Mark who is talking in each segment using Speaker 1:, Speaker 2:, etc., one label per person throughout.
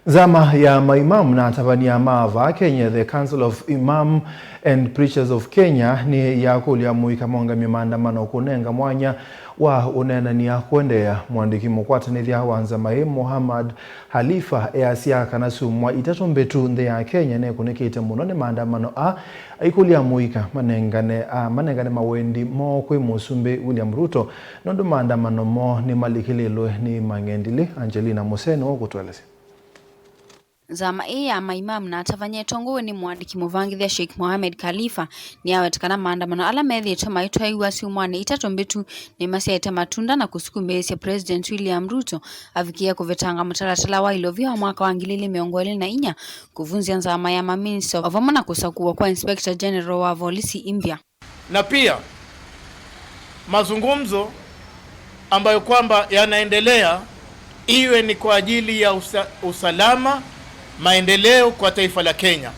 Speaker 1: Zama ya maimam na tabania mava Kenya, the Council of Imam and Preachers of Kenya ni ya kulia muika mwanga maandamano kunenga mwanya wa unena ni ya kuendea mwandiki mkwata ni dhia wanza Muhammad Halifa siaka na sumwa itatu mbetu nde ya Kenya ne kunekite munone maandamano ikulia muika manengane mawendi mo kwe musumbe William Ruto nondo maandamano mo ni malikililo ni mangendili Angelina Museno kutueleze.
Speaker 2: Zama ya maimam na atavanye tongo ni mwandiki muvangithia Sheikh Mohamed Khalifa ni awetakana maandamano ala methi etama itwa iwasi umwane itatu mbetu ni masi ya matunda na kusukumbesia President William Ruto afikia kuvetanga mutalatala wa ilovia wa mwaka wa 2024 kuvunzia nzama ya maminister ovamo na kusakuwa kwa Inspector General wa Polisi Impya.
Speaker 3: Na pia mazungumzo ambayo kwamba yanaendelea iwe ni kwa ajili ya usalama maendeleo kwa taifa la Kenya.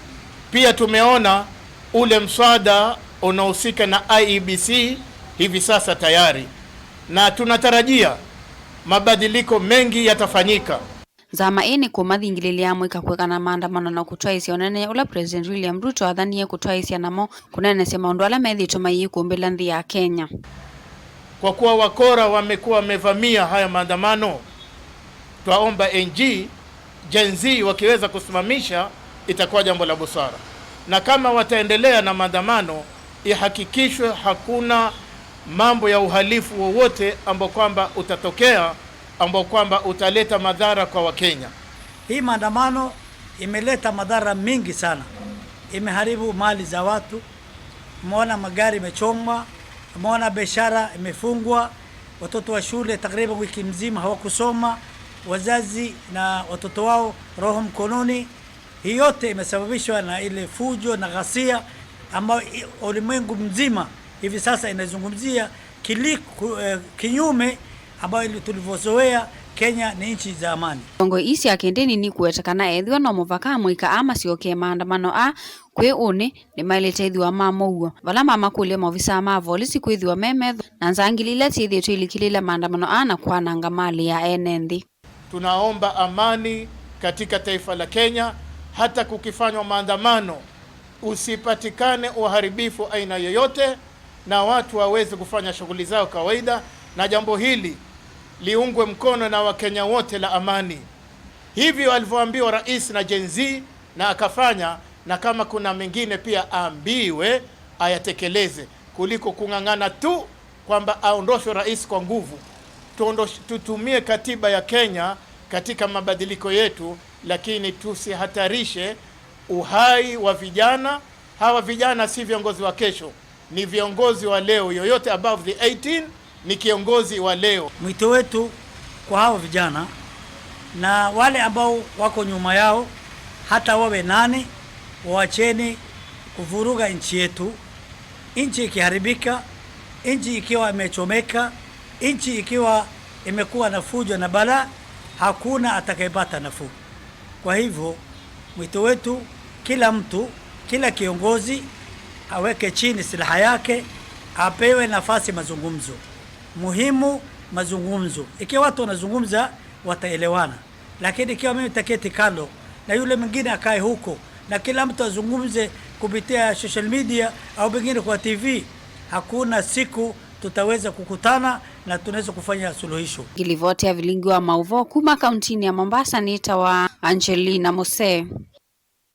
Speaker 3: Pia tumeona ule mswada unaohusika na IEBC hivi sasa tayari, na tunatarajia mabadiliko mengi yatafanyika.
Speaker 2: Zama ni kumathingililia mwika kwekana maandamano na kutwaisia onene ula President William Ruto athanie kutwaisia namo kunene sema maundu ala methituma yikumbila nthi ya Kenya.
Speaker 3: Kwa kuwa wakora wamekuwa wamevamia haya maandamano, twaomba Gen Z wakiweza kusimamisha itakuwa jambo la busara, na kama wataendelea na maandamano ihakikishwe hakuna mambo ya uhalifu wowote ambao kwamba utatokea ambao kwamba utaleta madhara kwa Wakenya.
Speaker 4: Hii maandamano imeleta madhara mingi sana, imeharibu mali za watu, umeona magari imechomwa, umeona biashara imefungwa, watoto wa shule takriban wiki mzima hawakusoma, wazazi na watoto wao roho mkononi. Hii yote imesababishwa na ile fujo na ghasia ambayo ulimwengu mzima hivi sasa inazungumzia kinyume ambayo tulivyozoea. Kenya ni nchi za amani.
Speaker 2: Tongo isi akendeni ni kuetakana ethwa no muvaka mwika ama sioke maandamano kwe une ni mailete ithwa mamoguo vala mama kule maofisa ma polisi kwithwa memetho na nzangilile tithitwe ilikilila maandamano na kwananga mali ya enendi.
Speaker 3: Tunaomba amani katika taifa la Kenya. Hata kukifanywa maandamano usipatikane uharibifu aina yoyote, na watu waweze kufanya shughuli zao kawaida, na jambo hili liungwe mkono na Wakenya wote la amani. Hivyo alivyoambiwa rais na Gen Z na akafanya, na kama kuna mengine pia aambiwe ayatekeleze, kuliko kung'ang'ana tu kwamba aondoshwe rais kwa nguvu. Tutumie katiba ya Kenya katika mabadiliko yetu, lakini tusihatarishe uhai wa vijana. Hawa vijana si viongozi wa kesho, ni viongozi wa leo. Yoyote above the 18 ni kiongozi wa leo.
Speaker 4: Mwito wetu kwa hawa vijana na wale ambao wako nyuma yao, hata wawe nani, waacheni kuvuruga nchi yetu. Nchi ikiharibika, nchi ikiwa imechomeka, nchi ikiwa imekuwa na fujo na balaa, hakuna atakayepata nafuu. Kwa hivyo mwito wetu, kila mtu, kila kiongozi aweke chini silaha yake, apewe nafasi mazungumzo. Muhimu mazungumzo. Ikiwa watu wanazungumza wataelewana, lakini ikiwa mimi taketi kando na yule mwingine akae huko na kila mtu azungumze kupitia social media au pengine kwa TV, hakuna siku tutaweza kukutana na tunaweza kufanya suluhisho.
Speaker 2: Gilivote ya vilingi wa mauvo kuma kauntini ya Mombasa ni itawa Angelina Museno.